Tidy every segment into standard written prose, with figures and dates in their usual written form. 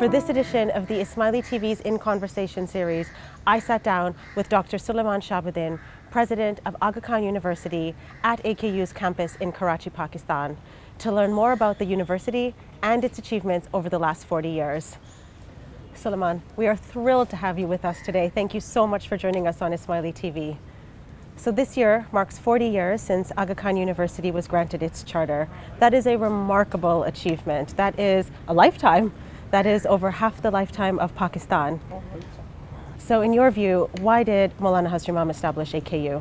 For this edition of the Ismaili TV's In Conversation series, I sat down with Dr. Sulaiman Shahabuddin, President of Aga Khan University at AKU's campus in Karachi, Pakistan, to learn more about the university and its achievements over the last 40 years. Sulaiman, we are thrilled to have you with us today. Thank you so much for joining us on Ismaili TV. So this year marks 40 years since Aga Khan University was granted its charter. That is a remarkable achievement. That is a lifetime. That is over half the lifetime of Pakistan. So in your view, why did Maulana Hazrat Imam establish AKU?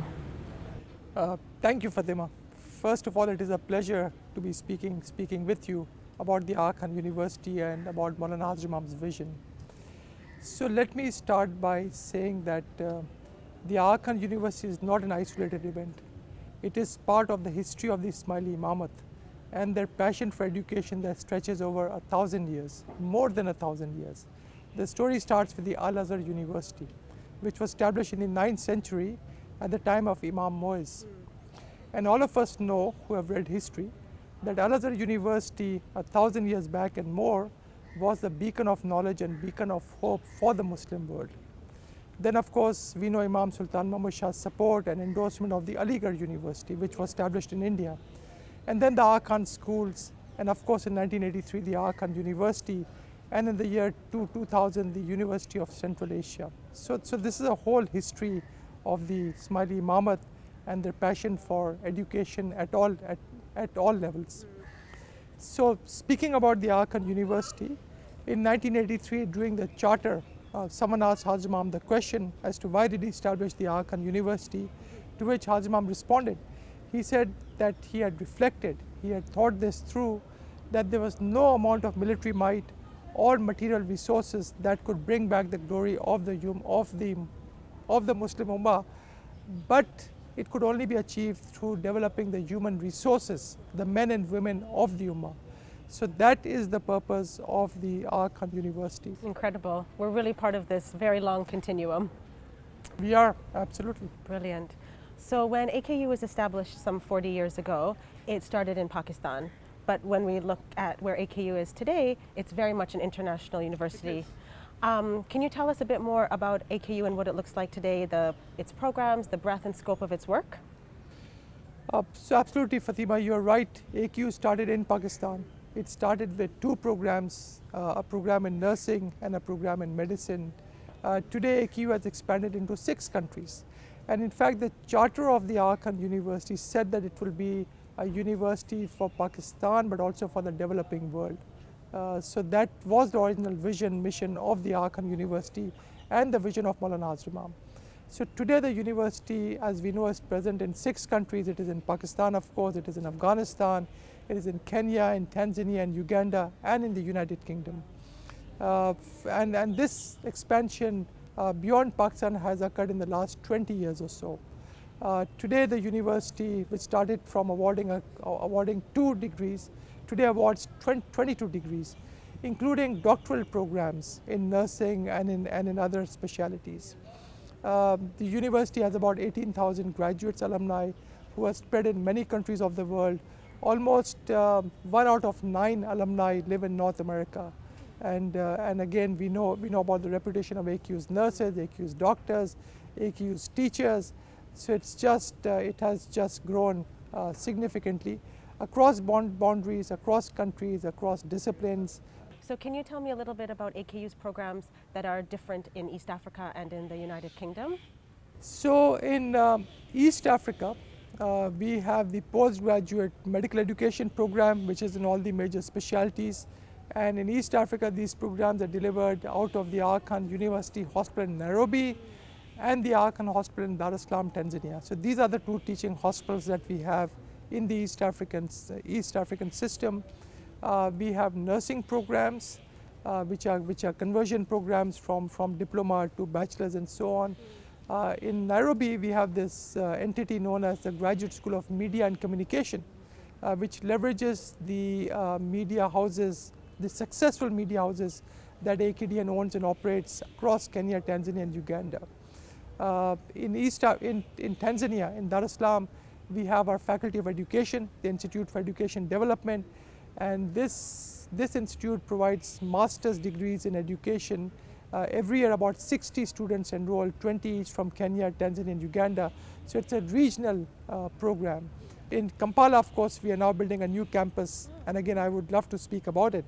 Thank you, Fatima. First of all, it is a pleasure to be speaking with you about the Aga Khan University and about Maulana Hazrat Imam's vision. So let me start by saying that the Aga Khan University is not an isolated event. It is part of the history of the Ismaili Imamat and their passion for education that stretches over 1,000 years, more than 1,000 years. The story starts with the Al-Azhar University, which was established in the 9th century at the time of Imam Muiz. And all of us know, who have read history, that Al-Azhar University 1,000 years back and more was the beacon of knowledge and beacon of hope for the Muslim world. Then of course we know Imam Sultan Mahmud Shah's support and endorsement of the Aligarh University, which was established in India. And then the Aga Khan schools, and of course in 1983 the Aga Khan University, and in the year 2000 the University of Central Asia. So this is a whole history of the Ismaili Imamat and their passion for education at all levels. So speaking about the Aga Khan University, in 1983 during the charter, someone asked Hazrat Imam the question as to why did he establish the Aga Khan University, to which Hazrat Imam responded. He said that he had reflected, he had thought this through, that there was no amount of military might or material resources that could bring back the glory of the Muslim Ummah, but it could only be achieved through developing the human resources, the men and women of the Ummah. So that is the purpose of the Aga Khan University. Incredible. We're really part of this very long continuum. We are, absolutely. Brilliant. So when AKU was established some 40 years ago, it started in Pakistan. But when we look at where AKU is today, it's very much an international university. Can you tell us a bit more about AKU and what it looks like today, its programs, the breadth and scope of its work? So absolutely, Fatima, you're right. AKU started in Pakistan. It started with two programs, a program in nursing and a program in medicine. Today, AKU has expanded into 6 countries. And in fact, the charter of the Aga Khan University said that it will be a university for Pakistan, but also for the developing world. So that was the original vision, mission of the Aga Khan University and the vision of Maulana Hazrat Imam. So today the university, as we know, is present in 6 countries. It is in Pakistan, of course, it is in Afghanistan, it is in Kenya, in Tanzania, and Uganda, and in the United Kingdom. And this expansion beyond Pakistan has occurred in the last 20 years or so. Today the university, which started from awarding 2 degrees, today awards 22 degrees, including doctoral programs in nursing and in other specialities. The university has about 18,000 graduates, alumni, who are spread in many countries of the world. Almost 1 out of 9 alumni live in North America. And again, we know about the reputation of AKU's nurses, AKU's doctors, AKU's teachers. So it has just grown significantly across boundaries, across countries, across disciplines. So can you tell me a little bit about AKU's programs that are different in East Africa and in the United Kingdom? So in East Africa, we have the postgraduate medical education program, which is in all the major specialties. And in East Africa, these programs are delivered out of the Aga Khan University Hospital in Nairobi and the Aga Khan Hospital in Dar es Salaam, Tanzania. So these are the 2 teaching hospitals that we have in the East African system. We have nursing programs, which are conversion programs from diploma to bachelor's and so on. In Nairobi, we have this entity known as the Graduate School of Media and Communication, which leverages the media houses, the successful media houses that AKDN owns and operates across Kenya, Tanzania, and Uganda. In Tanzania, in Dar es Salaam, we have our Faculty of Education, the Institute for Education Development, And this institute provides master's degrees in education. Every year about 60 students enroll, 20 each from Kenya, Tanzania and Uganda. So it's a regional program. In Kampala, of course, we are now building a new campus, and again I would love to speak about it.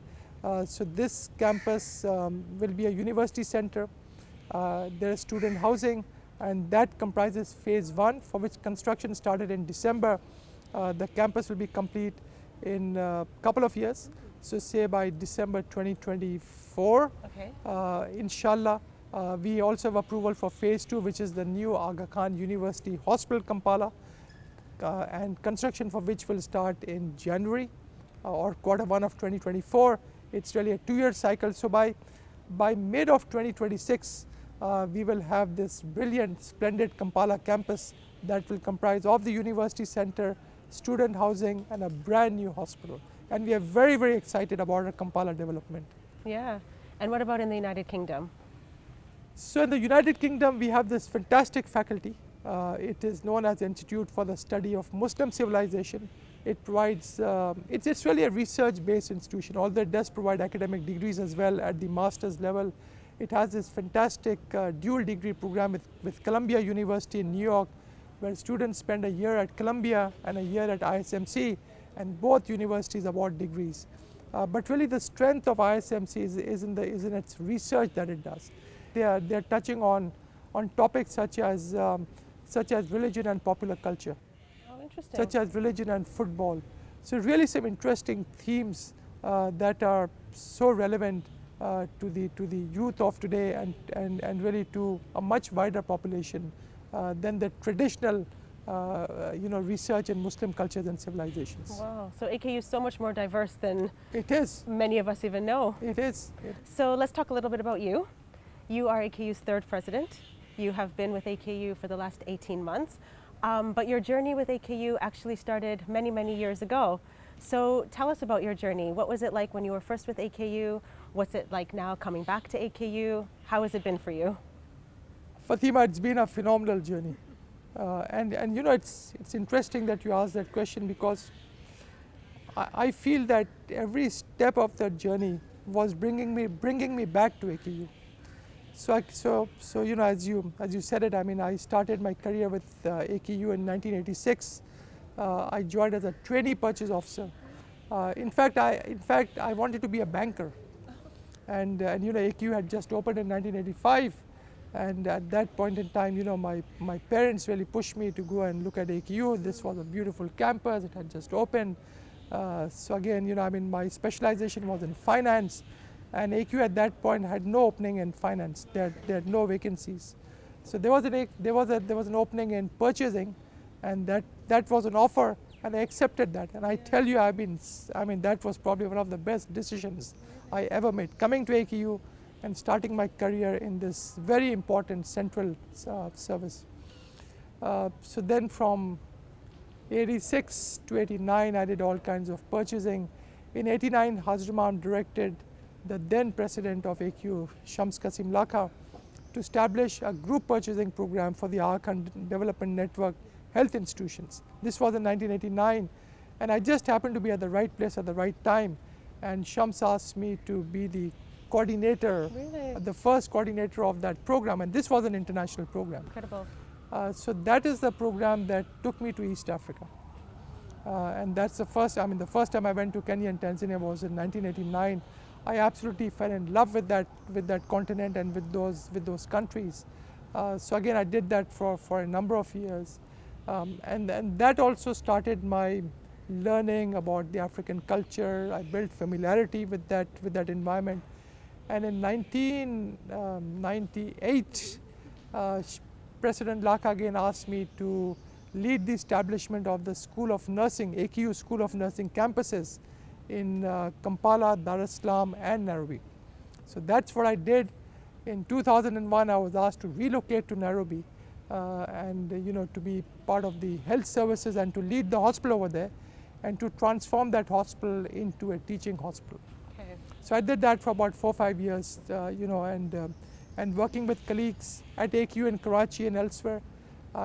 So this campus will be a university center. There is student housing, and that comprises phase 1, for which construction started in December. The campus will be complete in a couple of years, so say by December 2024. Okay. Inshallah, we also have approval for phase 2, which is the new Aga Khan University Hospital, Kampala, and construction for which will start in January or Q1 of 2024. It's really a 2-year cycle, so by mid of 2026, we will have this brilliant, splendid Kampala campus that will comprise of the university center, student housing and a brand new hospital. And we are very, very excited about our Kampala development. Yeah. And what about in the United Kingdom? So in the United Kingdom, we have this fantastic faculty. It is known as the Institute for the Study of Muslim Civilization. It provides, it's really a research-based institution, although it does provide academic degrees as well at the master's level. It has this fantastic dual degree program with Columbia University in New York, where students spend a year at Columbia and a year at ISMC, and both universities award degrees. But really the strength of ISMC is in its research that it does. They're touching on topics such as religion and popular culture. Oh, interesting. Such as religion and football. So really some interesting themes that are so relevant to the youth of today and really to a much wider population than the traditional research in Muslim cultures and civilizations. Wow, so AKU is so much more diverse than it is. Many of us even know. It is. So let's talk a little bit about you. You are AKU's 3rd president. You have been with AKU for the last 18 months, but your journey with AKU actually started many, many years ago. So tell us about your journey. What was it like when you were first with AKU? What's it like now coming back to AKU? How has it been for you? Fatima, it's been a phenomenal journey. And you know, it's interesting that you asked that question, because I feel that every step of that journey was bringing me back to AKU. So you know, as you said it, I mean, I started my career with AKU in 1986. I joined as a trainee purchase officer. In fact, I wanted to be a banker, and you know, AKU had just opened in 1985. And at that point in time, you know, my parents really pushed me to go and look at AKU. This was a beautiful campus, it had just opened. So again, you know, I mean, my specialization was in finance, and AKU at that point had no opening in finance. There had no vacancies. So there was an opening in purchasing, and that was an offer, and I accepted that. And I tell you, I mean, that was probably one of the best decisions I ever made, coming to AKU and starting my career in this very important central service. So then from 86 to 89, I did all kinds of purchasing. In 89, Hazrat Imam directed the then president of AKU, Shams Qasim Lakha, to establish a group purchasing program for the Aga Khan Development Network health institutions. This was in 1989, and I just happened to be at the right place at the right time, and Shams asked me to be the coordinator, really? The first coordinator of that program, and this was an international program. Incredible. So that is the program that took me to East Africa. And that's the first time I went to Kenya and Tanzania was in 1989. I absolutely fell in love with that continent and with those countries. So again, I did that for a number of years. And that also started my learning about the African culture. I built familiarity with that environment. And in 1998, President Lakha again asked me to lead the establishment of the School of Nursing, AKU School of Nursing campuses in Kampala, Dar es Salaam and Nairobi. So that's what I did. In 2001, I was asked to relocate to Nairobi and you know, to be part of the health services and to lead the hospital over there and to transform that hospital into a teaching hospital. Okay. So I did that for about 4 or 5 years, you know, and working with colleagues at AKU in Karachi and elsewhere,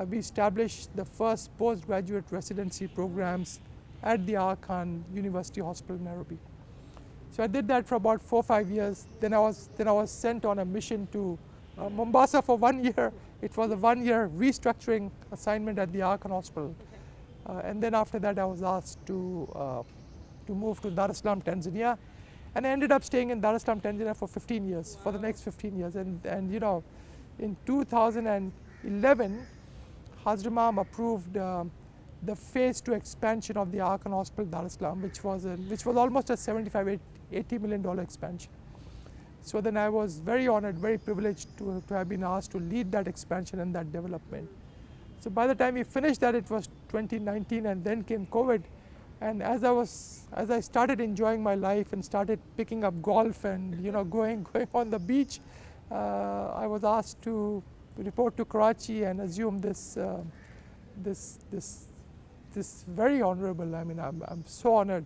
we established the first postgraduate residency programs at the Aga Khan University Hospital in Nairobi. So I did that for about 4 or 5 years. Then I was sent on a mission to Mombasa for 1 year. It was a 1-year restructuring assignment at the Aga Khan Hospital. And then after that I was asked to move to Dar es Salaam, Tanzania. And I ended up staying in Dar es Salaam, Tanzania for 15 years, for the next 15 years. And you know, in 2011, Hazrat Imam approved the phase 2 expansion of the Aga Khan Hospital, Dar es Salaam, which was almost a $75–80 million expansion. So then I was very honored, very privileged to have been asked to lead that expansion and that development. So by the time we finished that, it was 2019, and then came COVID. And as I started enjoying my life and started picking up golf and going on the beach, I was asked to report to Karachi and assume this very honorable. I mean, I'm so honored,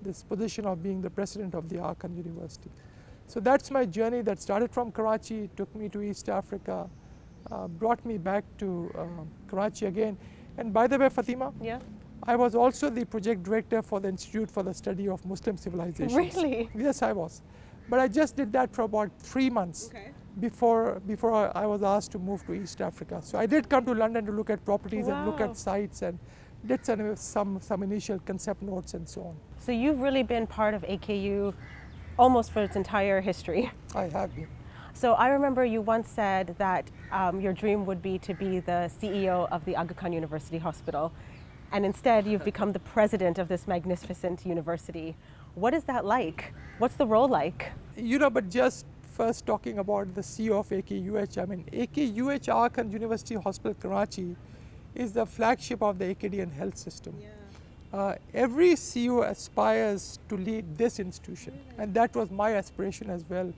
this position of being the president of the Aga Khan University. So that's my journey that started from Karachi, took me to East Africa, brought me back to Karachi again. And by the way, Fatima, yeah, I was also the project director for the Institute for the Study of Muslim Civilizations. Really? Yes, I was. But I just did that for about 3 months before I was asked to move to East Africa. So I did come to London to look at properties and look at sites and did some initial concept notes and so on. So you've really been part of AKU almost for its entire history. I have been. So I remember you once said that your dream would be to be the CEO of the Aga Khan University Hospital, and instead you've become the president of this magnificent university. What is that like? What's the role like? But just first talking about the CEO of AKUH, I mean, AKUH, Aga Khan University Hospital, Karachi, is the flagship of the AKDN health system. Yeah. Every CEO aspires to lead this institution, and that was my aspiration as well,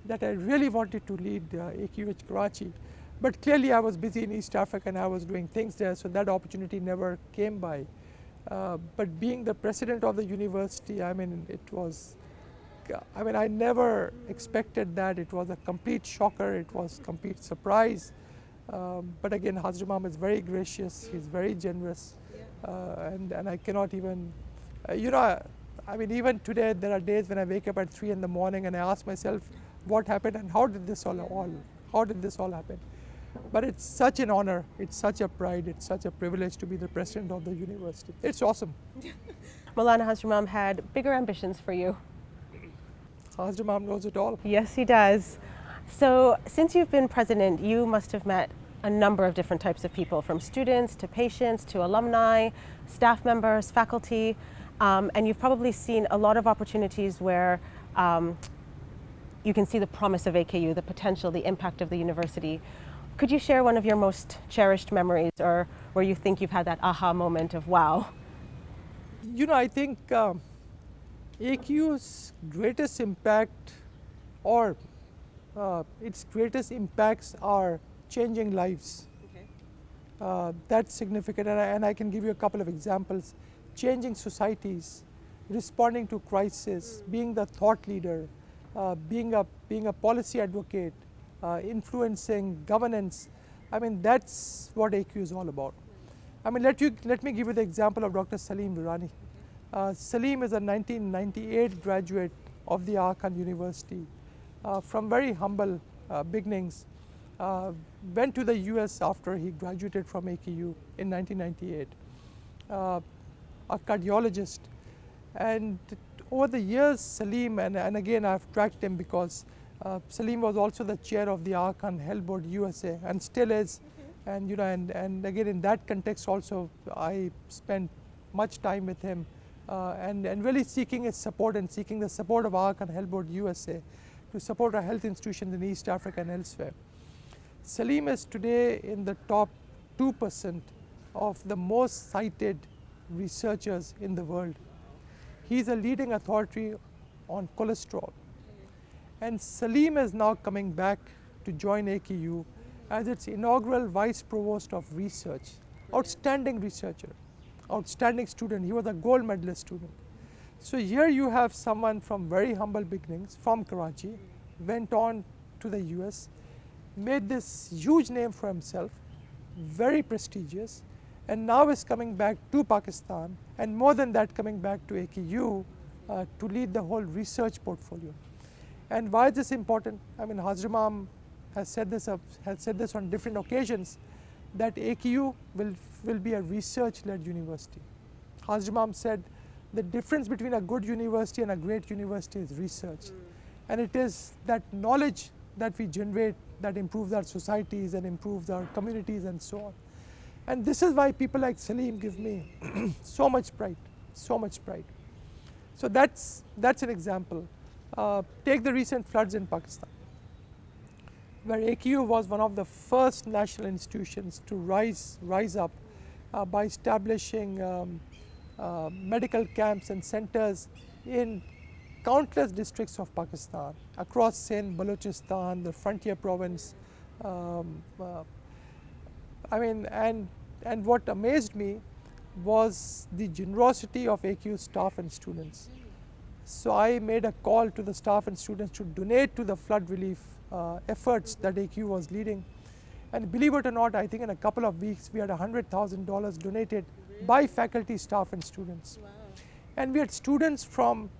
that I really wanted to lead AKUH Karachi. But clearly I was busy in East Africa and I was doing things there, so that opportunity never came by. But being the president of the university, I mean, I never expected that. It was a complete shocker, it was a complete surprise. But again, Hazrat Imam is very gracious, he's very generous, and I cannot even, I mean, even today there are days when I wake up at 3 in the morning and I ask myself what happened and how did this all happen? But it's such an honor, it's such a pride, it's such a privilege to be the president of the university. It's awesome. Maulana Hazrat Imam had bigger ambitions for you. Hazrat Imam knows it all. Yes, he does. So since you've been president, you must have met a number of different types of people, from students to patients to alumni, staff members, faculty, and you've probably seen a lot of opportunities where you can see the promise of AKU, the potential, the impact of the university. Could you share one of your most cherished memories, or where you think you've had that aha moment of wow? I think AKU's greatest impact, or its greatest impacts, are changing lives. Okay. That's significant, and I can give you a couple of examples. Changing societies, responding to crisis, being the thought leader, being a policy advocate, influencing governance. I mean, that's what AKU is all about. I mean, let me give you the example of Dr. Salim Virani. Salim is a 1998 graduate of the Aga Khan University, from very humble beginnings. Went to the US after he graduated from AKU in 1998. A cardiologist, and over the years, Salim, and again I've tracked him because Salim was also the chair of the Aga Khan Health Board USA and still is. And and again in that context also I spent much time with him and really seeking his support and seeking the support of Aga Khan Health Board USA to support our health institutions in East Africa and elsewhere. Salim is today in the top 2% of the most cited researchers in the world. He's a leading authority on cholesterol. And Salim is now coming back to join AKU as its inaugural Vice Provost of Research. Outstanding researcher, outstanding student. He was a gold medalist student. So here you have someone from very humble beginnings, from Karachi, went on to the US, made this huge name for himself, very prestigious, and now is coming back to Pakistan, and more than that, coming back to AKU to lead the whole research portfolio. And why is this important? I mean, Hazramam has said this on different occasions, that AKU will be a research-led university. Hazramam said the difference between a good university and a great university is research. And it is that knowledge that we generate that improves our societies and improves our communities and so on. And this is why people like Salim give me so much pride, so much pride. So that's an example. Take the recent floods in Pakistan, where AKU was one of the first national institutions to rise up by establishing medical camps and centers in countless districts of Pakistan, across Sindh, Balochistan, the frontier province. And what amazed me was the generosity of AKU staff and students. So I made a call to the staff and students to donate to the flood relief efforts that AKU was leading. And believe it or not, I think in a couple of weeks we had $100,000 donated by faculty, staff and students. Wow. And we had students from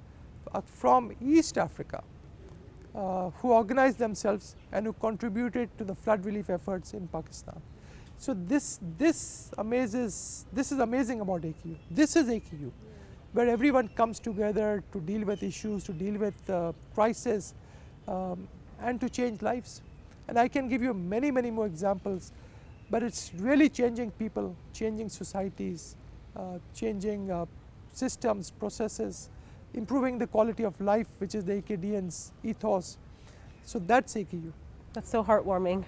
East Africa who organized themselves and who contributed to the flood relief efforts in Pakistan. So this is amazing about AKU. This is AKU, where everyone comes together to deal with issues, to deal with crisis, and to change lives. And I can give you many more examples, but it's really changing people, changing societies, changing systems, processes, improving the quality of life, which is the AKDN's ethos. So that's AKU. That's so heartwarming.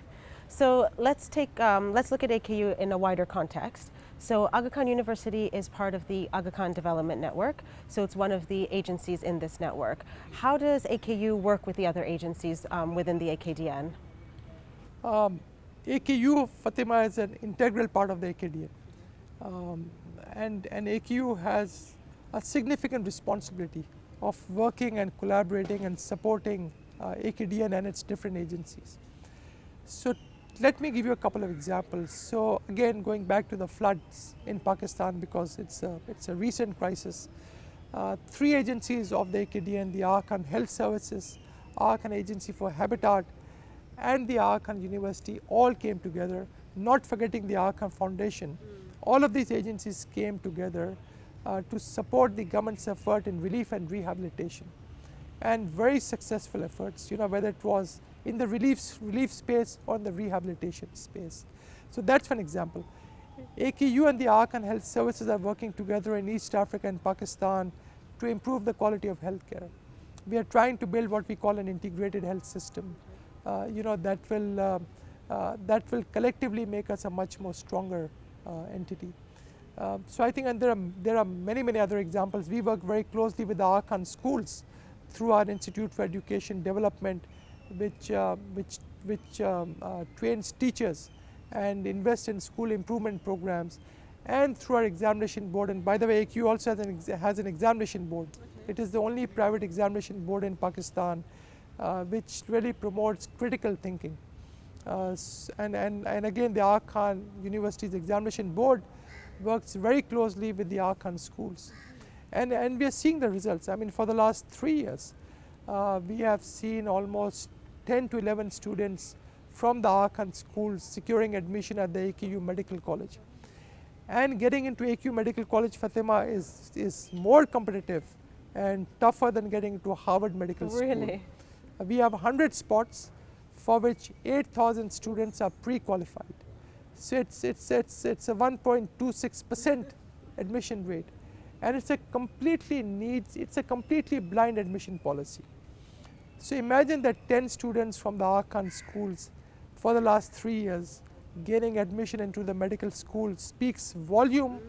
So let's look at AKU in a wider context. So Aga Khan University is part of the Aga Khan Development Network, so it's one of the agencies in this network. How does AKU work with the other agencies within the AKDN? AKU, Fatima, is an integral part of the AKDN. And AKU has a significant responsibility of working and collaborating and supporting AKDN and its different agencies. So let me give you a couple of examples. So again, going back to the floods in Pakistan, because it's a recent crisis. 3 agencies of the AKDN, the Aga Khan Health Services, Aga Khan Agency for Habitat, and the Aga Khan University all came together, not forgetting the Aga Khan Foundation. All of these agencies came together to support the government's effort in relief and rehabilitation. And very successful efforts, whether it was in the relief space or in the rehabilitation space. So that's one example. AKU and the Aga Khan Health Services are working together in East Africa and Pakistan to improve the quality of healthcare. We are trying to build what we call an integrated health system, that will collectively make us a much more stronger entity. So I think, and there are many other examples. We work very closely with the Aga Khan schools through our Institute for Education Development, which trains teachers and invests in school improvement programs, and through our examination board. And by the way, AKU also has an examination board. It is the only private examination board in Pakistan which really promotes critical thinking. And again, the Aga Khan University's examination board works very closely with the Aga Khan schools. And we are seeing the results. I mean, for the last 3 years, we have seen almost 10 to 11 students from the Aga Khan schools securing admission at the AKU Medical College. And getting into AKU Medical College, Fatima, is more competitive and tougher than getting into Harvard Medical School. Really? We have 100 spots for which 8,000 students are pre-qualified. So it's a 1.26% admission rate. And it's a completely blind admission policy. So imagine that 10 students from the Aga Khan schools for the last 3 years gaining admission into the medical school speaks volume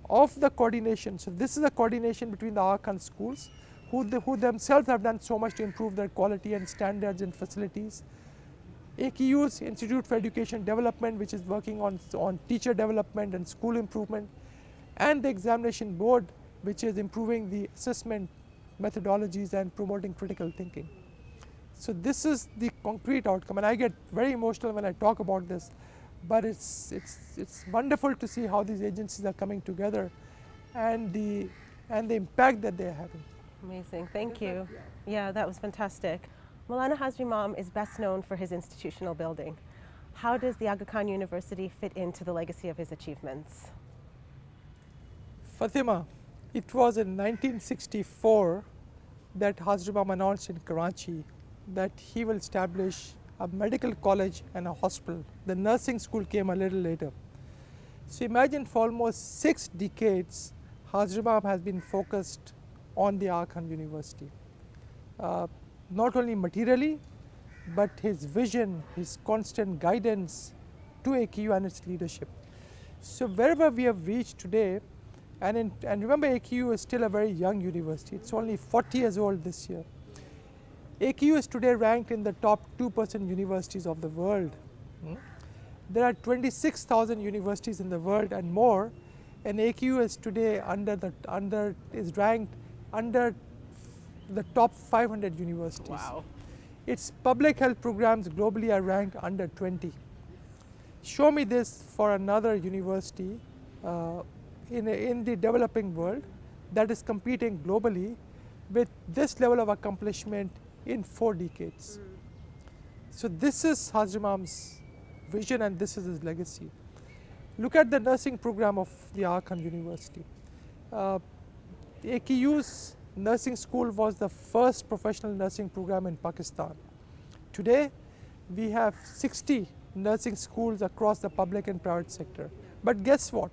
of the coordination. So this is a coordination between the Aga Khan schools, who themselves have done so much to improve their quality and standards and facilities. AKU's Institute for Education Development, which is working on teacher development and school improvement, and the examination board, which is improving the assessment methodologies and promoting critical thinking. So this is the concrete outcome, and I get very emotional when I talk about this, but it's wonderful to see how these agencies are coming together and the impact that they're having. Amazing, thank you. Yeah, that was fantastic. Maulana Hazri Imam is best known for his institutional building. How does the Aga Khan University fit into the legacy of his achievements? Fatima, it was in 1964 that Hazri Imam announced in Karachi that he will establish a medical college and a hospital. The nursing school came a little later. So imagine for almost 6 decades, Hazri Imam has been focused on the Aga Khan University. Not only materially, but his vision, his constant guidance to AKU and its leadership. So wherever we have reached today, and remember AKU is still a very young university, it's only 40 years old this year. AKU is today ranked in the top 2% universities of the world. There are 26,000 universities in the world and more, and AKU is today is ranked under the top 500 universities. Wow. Its public health programs globally are ranked under 20. Show me this for another university in the developing world that is competing globally with this level of accomplishment in 4 decades. So this is Hazri Imam's vision and this is his legacy. Look at the nursing program of the Aga Khan University. AKU's nursing school was the first professional nursing program in Pakistan. Today, we have 60 nursing schools across the public and private sector. But guess what?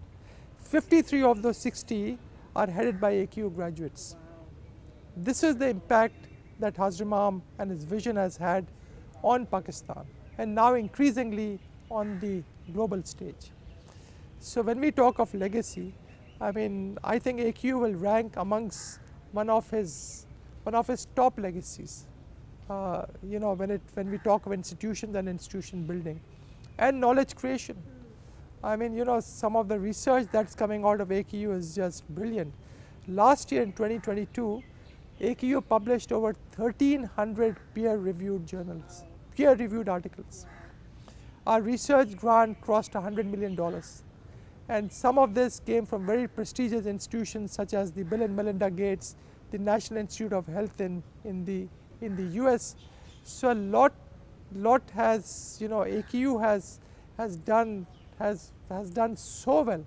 53 of those 60 are headed by AKU graduates. This is the impact that Hazri Imam and his vision has had on Pakistan and now increasingly on the global stage. So when we talk of legacy, I think AKU will rank amongst one of his top legacies. When we talk of institutions and institution building and knowledge creation. Some of the research that's coming out of AKU is just brilliant. Last year in 2022, AKU published over 1,300 peer-reviewed articles. Our research grant crossed $100 million. And some of this came from very prestigious institutions such as the Bill and Melinda Gates, the National Institute of Health in the US. So a lot has, AKU has done so well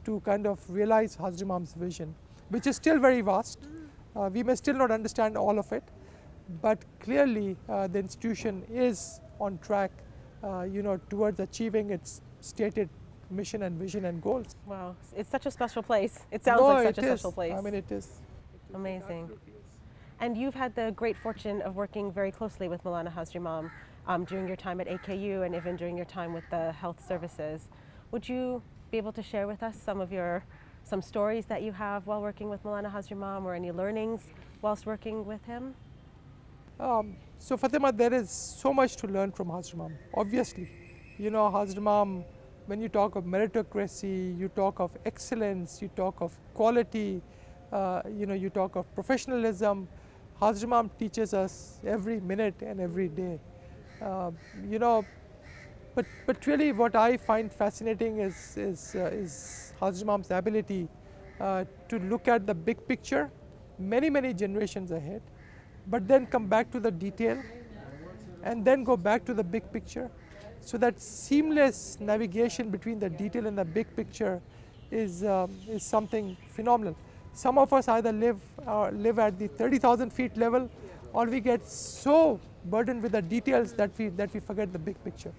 to kind of realize Hazri Imam's vision, which is still very vast. We may still not understand all of it, but clearly the institution is on track, towards achieving its stated mission and vision and goals. Wow, it's such a special place. It sounds like such a special place. It is. Amazing. And you've had the great fortune of working very closely with Maulana Hazri Imam during your time at AKU and even during your time with the health services. Would you be able to share with us some stories that you have while working with Maulana Hazri Imam or any learnings whilst working with him? So Fatima, there is so much to learn from Hazri Imam. Obviously, Hazri Imam, when you talk of meritocracy, you talk of excellence, you talk of quality, you talk of professionalism. Hazri Imam teaches us every minute and every day. But really what I find fascinating is Hazri Imam's ability to look at the big picture, many generations ahead, but then come back to the detail and then go back to the big picture. So that seamless navigation between the detail and the big picture is something phenomenal. Some of us either live at the 30,000 feet level, or we get so burdened with the details that we forget the big picture.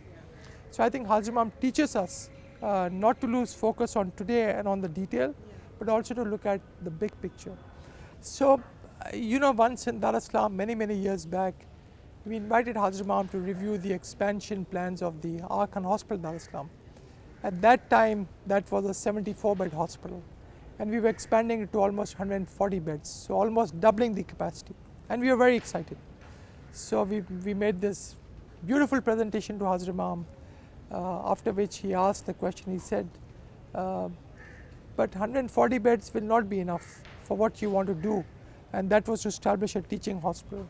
So I think Hazri Imam teaches us not to lose focus on today and on the detail, but also to look at the big picture. So, once in Dar es Salaam, many years back, we invited Hazri Imam to review the expansion plans of the Aga Khan Hospital, Dar es Salaam. At that time, that was a 74-bed hospital, and we were expanding it to almost 140 beds, so almost doubling the capacity, and we were very excited. So we made this beautiful presentation to Hazri Imam, after which he asked the question. He said, but 140 beds will not be enough for what you want to do, and that was to establish a teaching hospital.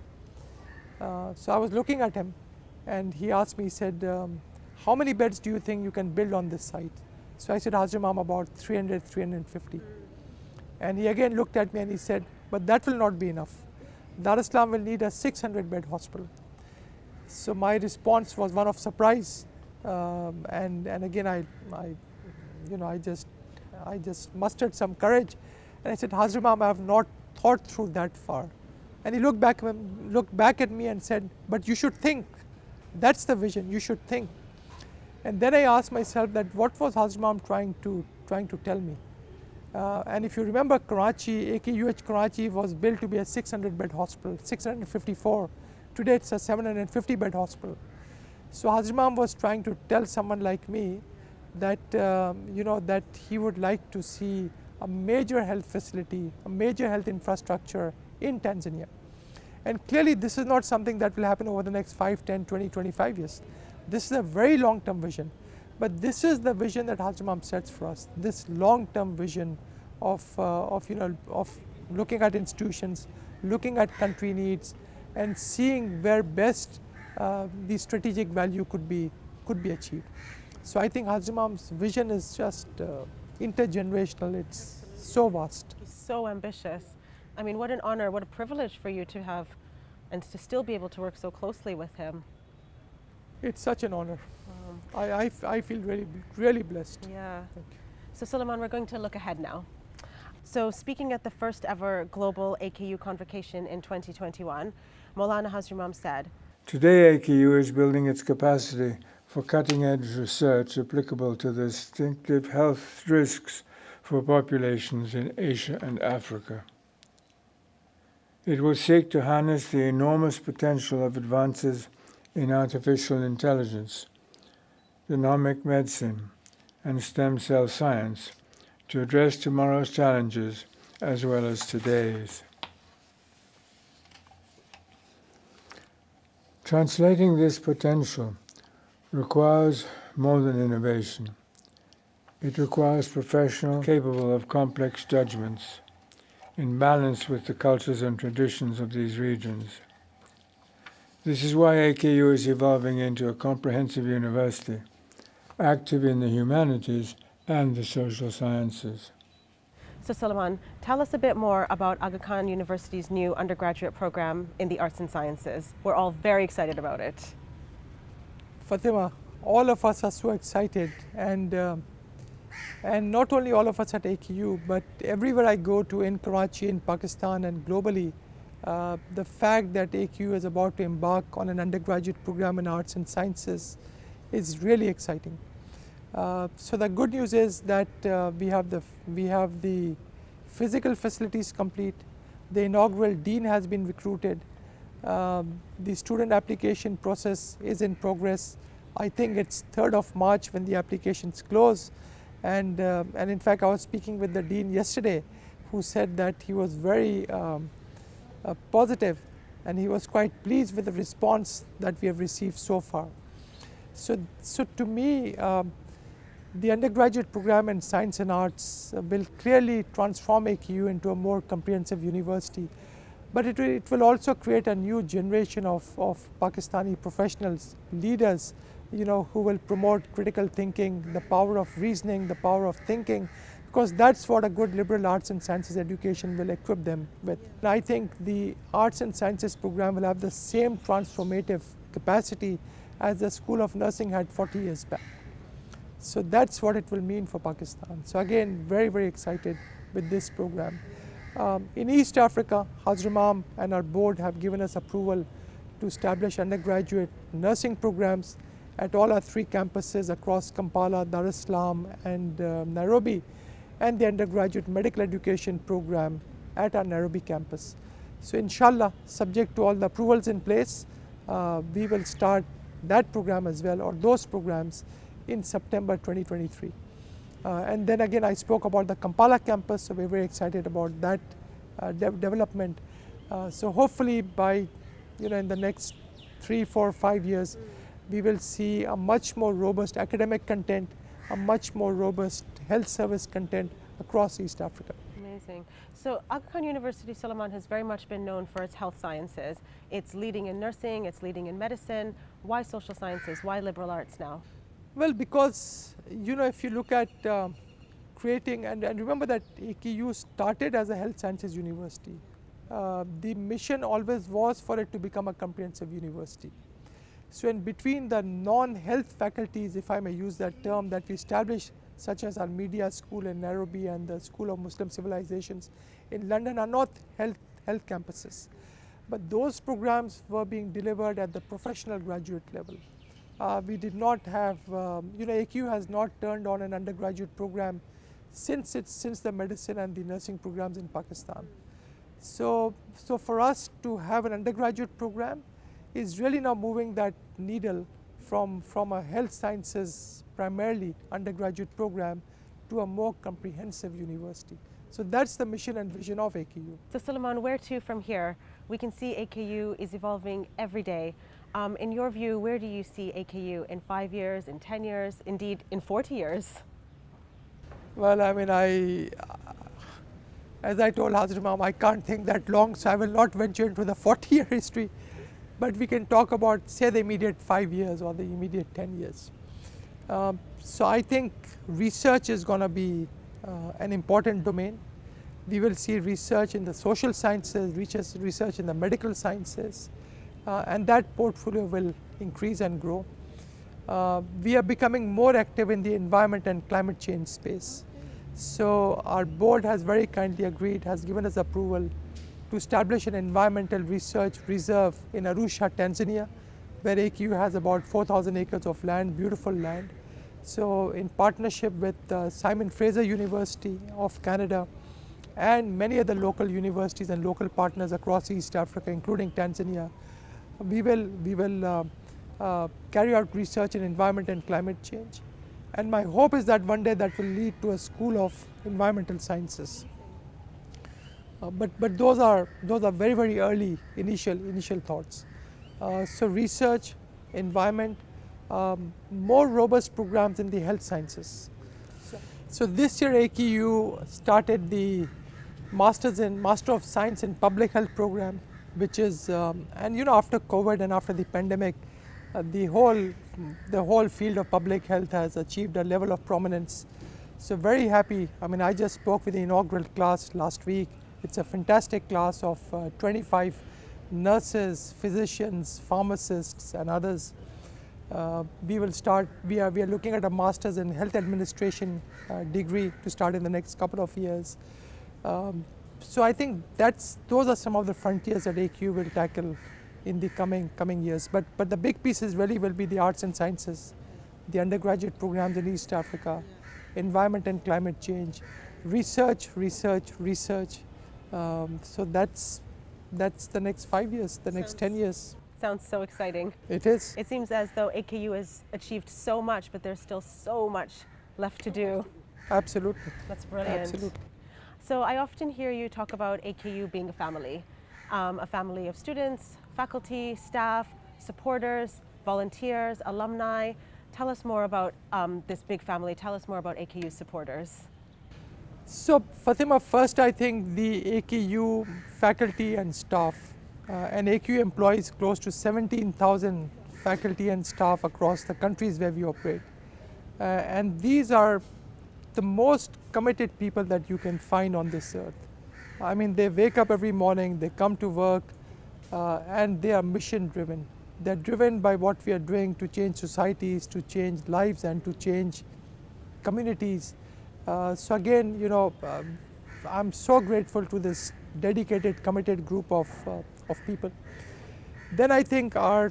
So I was looking at him, and he asked me, he said, how many beds do you think you can build on this site? So I said, Hazrat Imam, about 300, 350. And he again looked at me and he said, but that will not be enough. Dar es Salaam will need a 600-bed hospital. So my response was one of surprise, and again I just mustered some courage, and I said, Hazrat Imam, I have not thought through that far. And he looked back at me and said, but you should think. That's the vision. You should think. And then I asked myself that what was Hazrat Imam trying to tell me? And if you remember, Karachi, AKUH Karachi was built to be a 600-bed hospital, 654. Today it's a 750-bed hospital. So Hazrat Imam was trying to tell someone like me that that he would like to see a major health facility, a major health infrastructure in Tanzania. And clearly this is not something that will happen over the next 5, 10, 20, 25 years. This is a very long-term vision. But this is the vision that Hazrat Imam sets for us, this long-term vision of looking at institutions, looking at country needs, and seeing where best the strategic value could be achieved. So I think Hazrat Imam's vision is just intergenerational. It's so vast. He's so ambitious. I mean, what an honor, what a privilege for you to have and to still be able to work so closely with him. It's such an honor. I feel really blessed. Yeah. So Sulaiman, we're going to look ahead now. So speaking at the first ever global AKU convocation in 2021, Maulana Hazrat Imam said, today AKU is building its capacity for cutting-edge research applicable to the distinctive health risks for populations in Asia and Africa. It will seek to harness the enormous potential of advances in artificial intelligence, genomic medicine, and stem cell science to address tomorrow's challenges as well as today's. Translating this potential requires more than innovation. It requires professionals capable of complex judgments in balance with the cultures and traditions of these regions. This is why AKU is evolving into a comprehensive university, active in the humanities and the social sciences. So Sulaiman, tell us a bit more about Aga Khan University's new undergraduate program in the arts and sciences. We're all very excited about it. Fatima, all of us are so excited, and not only all of us at AKU, but everywhere I go to in Karachi, in Pakistan and globally, the fact that AKU is about to embark on an undergraduate program in arts and sciences is really exciting. So the good news is that we have the physical facilities complete. The inaugural dean has been recruited. The student application process is in progress. I think it's 3rd of March when the applications close. And in fact, I was speaking with the dean yesterday, who said that he was very positive, and he was quite pleased with the response that we have received so far. So to me, the undergraduate program in science and arts will clearly transform AKU into a more comprehensive university. But it will also create a new generation of Pakistani professionals, leaders, who will promote critical thinking, the power of reasoning, the power of thinking, because that's what a good liberal arts and sciences education will equip them with. And I think the arts and sciences program will have the same transformative capacity as the School of Nursing had 40 years back. So that's what it will mean for Pakistan. So again, very, very excited with this program. In East Africa, Hazrat Imam and our board have given us approval to establish undergraduate nursing programs at all our 3 campuses across Kampala, Dar es Salaam and Nairobi, and the undergraduate medical education program at our Nairobi campus. So inshallah, subject to all the approvals in place, we will start that program as well, or those programs, in September 2023. And then again, I spoke about the Kampala campus, so we're very excited about that development. So hopefully by, in the next 3, 4, 5 years, we will see a much more robust academic content, a much more robust health service content across East Africa. Amazing. So Aga Khan University, Sulaiman, has very much been known for its health sciences. It's leading in nursing, it's leading in medicine. Why social sciences? Why liberal arts now? Well, because if you look at creating, and remember that AKU started as a health sciences university. The mission always was for it to become a comprehensive university. So in between the non-health faculties, if I may use that term, that we established, such as our media school in Nairobi and the School of Muslim Civilizations in London, are not health campuses. But those programs were being delivered at the professional graduate level. We did not have, AKU has not turned on an undergraduate program since the medicine and the nursing programs in Pakistan. So for us to have an undergraduate program is really now moving that needle from a health sciences primarily undergraduate program to a more comprehensive university. So that's the mission and vision of AKU. So Sulaiman, where to from here? We can see AKU is evolving every day. In your view, where do you see AKU in 5 years, in 10 years, indeed in 40 years? Well, I mean, as I told Hazrat Imam, I can't think that long, so I will not venture into the 40-year history. But we can talk about, say, the immediate 5 years or the immediate 10 years. So I think research is going to be an important domain. We will see research in the social sciences, research in the medical sciences, and that portfolio will increase and grow. We are becoming more active in the environment and climate change space. So our board has very kindly agreed, has given us approval to establish an environmental research reserve in Arusha, Tanzania, where AKU has about 4,000 acres of land, beautiful land. So in partnership with Simon Fraser University of Canada and many other local universities and local partners across East Africa, including Tanzania, we will carry out research in environment and climate change. And my hope is that one day that will lead to a school of environmental sciences. But those are very, very early initial thoughts. So research, environment, more robust programs in the health sciences. So this year AKU started the Master of Science in Public Health program, which is, and after COVID and after the pandemic, the whole field of public health has achieved a level of prominence. So very happy. I mean, I just spoke with the inaugural class last week. It's a fantastic class of 25 nurses, physicians, pharmacists, and others. We are looking at a master's in health administration degree to start in the next couple of years. So I think those are some of the frontiers that AKU will tackle in the coming years. But the big pieces really will be the arts and sciences, the undergraduate programs in East Africa, environment and climate change, research. So that's the next 5 years, the next 10 years. Sounds so exciting. It is. It seems as though AKU has achieved so much, but there's still so much left to do. Absolutely. That's brilliant. Absolutely. So I often hear you talk about AKU being a family of students, faculty, staff, supporters, volunteers, alumni. Tell us more about this big family. Tell us more about AKU's supporters. So Fatima, first I think the AKU faculty and staff, and AKU employs close to 17,000 faculty and staff across the countries where we operate. And these are the most committed people that you can find on this earth. I mean, they wake up every morning, they come to work, and they are mission driven. They're driven by what we are doing to change societies, to change lives, and to change communities. So again, I'm so grateful to this dedicated, committed group of people. Then I think our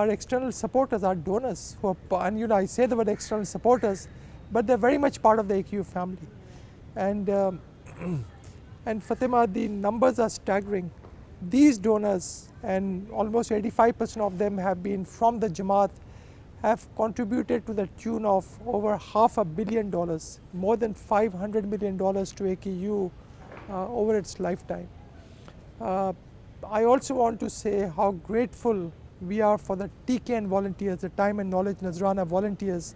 external supporters, our donors, and I say the word external supporters, but they're very much part of the AKU family. And Fatima, the numbers are staggering. These donors, and almost 85% of them have been from the Jamaat, have contributed to the tune of over $500 million, more than $500 million to AKU over its lifetime. I also want to say how grateful we are for the TKN volunteers, the Time and Knowledge Nazrana volunteers,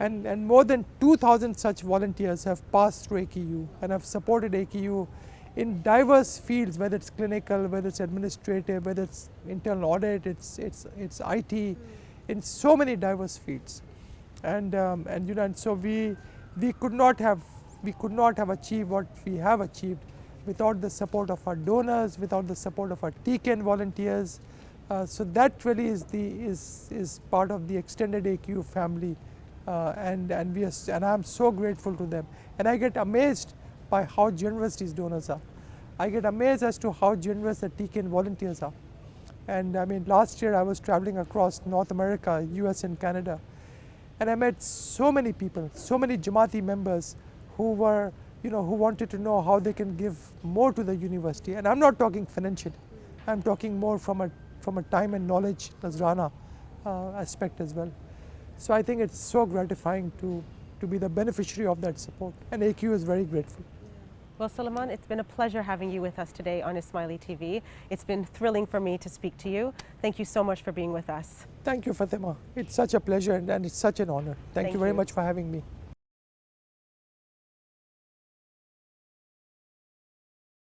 and more than 2,000 such volunteers have passed through AKU and have supported AKU in diverse fields, whether it's clinical, whether it's administrative, whether it's internal audit, it's IT, in so many diverse fields. and you know, and so we could not have achieved what we have achieved without the support of our donors, without the support of our TKN volunteers. So that really is part of the extended AKU family, and I'm so grateful to them. And I get amazed by how generous these donors are. I get amazed as to how generous the TKN volunteers are. And I mean, last year I was traveling across North America, US and Canada, and I met so many people, so many Jamaati members who were, you know, who wanted to know how they can give more to the university. And I'm not talking financially, I'm talking more from a time and knowledge, Nazrana aspect as well. So I think it's so gratifying to be the beneficiary of that support, and AKU is very grateful. Well, Sulaiman, it's been a pleasure having you with us today on Ismaili TV. It's been thrilling for me to speak to you. Thank you so much for being with us. Thank you, Fatima. It's such a pleasure and it's such an honor. Thank you very much for having me.